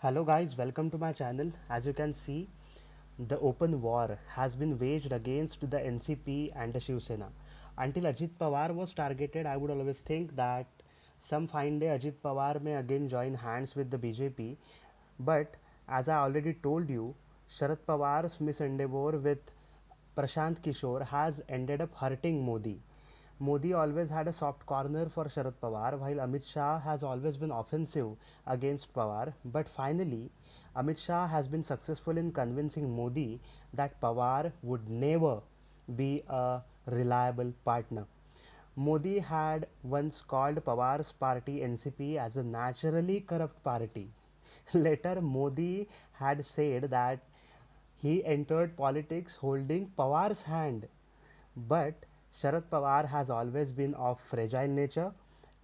Hello guys, welcome to my channel. As you can see, the open war has been waged against the NCP and the Shiv Sena. Until Ajit Pawar was targeted, I would always think that some fine day Ajit Pawar may again join hands with the BJP. But as I already told you, Sharad Pawar's misendeavor with Prashant Kishore has ended up hurting Modi. Modi always had a soft corner for Sharad Pawar, while Amit Shah has always been offensive against Pawar. But finally, Amit Shah has been successful in convincing Modi that Pawar would never be a reliable partner. Modi had once called Pawar's party NCP as a naturally corrupt party. Later, Modi had said that he entered politics holding Pawar's hand. But Sharad Pawar has always been of fragile nature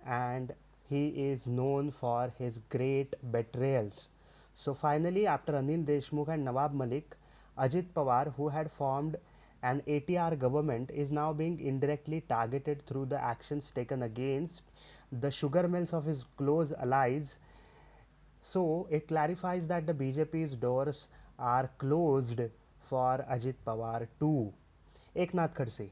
and he is known for his great betrayals. So finally, after Anil Deshmukh and Nawab Malik, Ajit Pawar, who had formed an ATR government, is now being indirectly targeted through the actions taken against the sugar mills of his close allies. So it clarifies that the BJP's doors are closed for Ajit Pawar too. Eknath Khadse,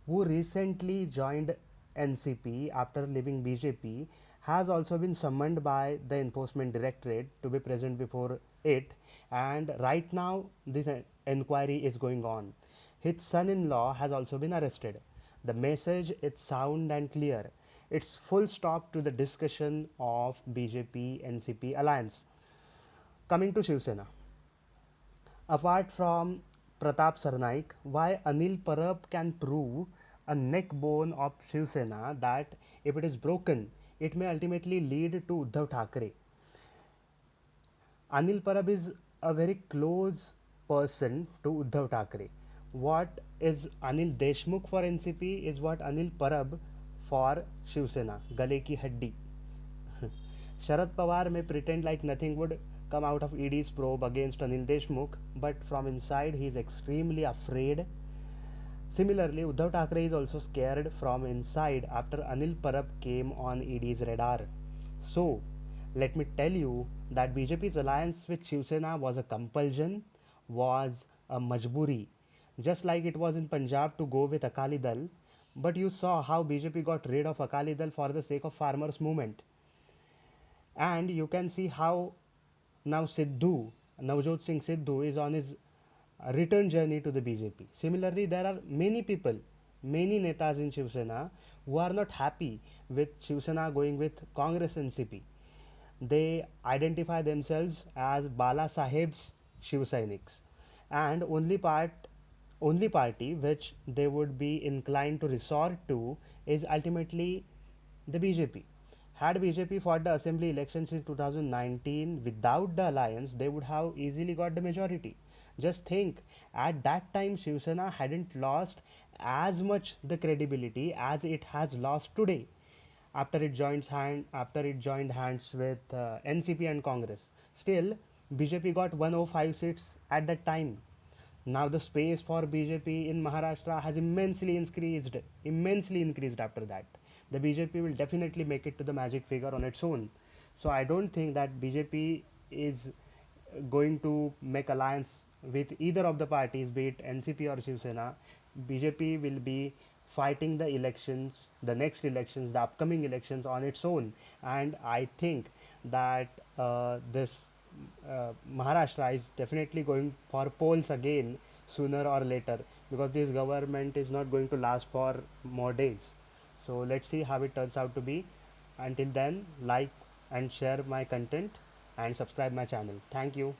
who recently joined NCP after leaving BJP, has also been summoned by the Enforcement Directorate to be present before it, and right now this inquiry is going on. His son-in-law has also been arrested. The message is sound and clear. It's full stop to the discussion of BJP NCP alliance. Coming to Shiv Sena, apart from Pratap Sarnaik, why Anil Parab can prove a neck bone of Shiv Sena that if it is broken, it may ultimately lead to Uddhav Thackeray. Anil Parab is a very close person to Uddhav Thackeray. What is Anil Deshmukh for NCP is what Anil Parab for Shiv Sena, Gale ki haddi. Sharad Pawar may pretend like nothing would come out of ED's probe against Anil Deshmukh, but from inside he is extremely afraid. Similarly, Uddhav Thackeray is also scared from inside after Anil Parab came on ED's radar. So, let me tell you that BJP's alliance with Shiv Sena was a compulsion, was a majburi. Just like it was in Punjab to go with Akali Dal, but you saw how BJP got rid of Akali Dal for the sake of farmers' movement. And you can see how now Navjot Singh Sidhu is on his return journey to the BJP. Similarly, there are many people, many netas in Shiv Sena who are not happy with Shiv Sena going with Congress NCP. They identify themselves as Bala Saheb's Shiv Sainiks, and only party which they would be inclined to resort to is ultimately the BJP. Had BJP fought the assembly elections in 2019 without the alliance, they would have easily got the majority. Just think, at that time, Shiv Sena hadn't lost as much the credibility as it has lost today after it joined hands with NCP and Congress. Still, BJP got 105 seats at that time. Now the space for BJP in Maharashtra has immensely increased after that. The BJP will definitely make it to the magic figure on its own. So I don't think that BJP is going to make alliance with either of the parties, be it NCP or Shiv Sena. BJP will be fighting the elections, the next elections, the upcoming elections on its own. And I think that this Maharashtra is definitely going for polls again sooner or later, because this government is not going to last for more days. So let's see how it turns out to be. Until then, like and share my content and subscribe my channel. Thank you.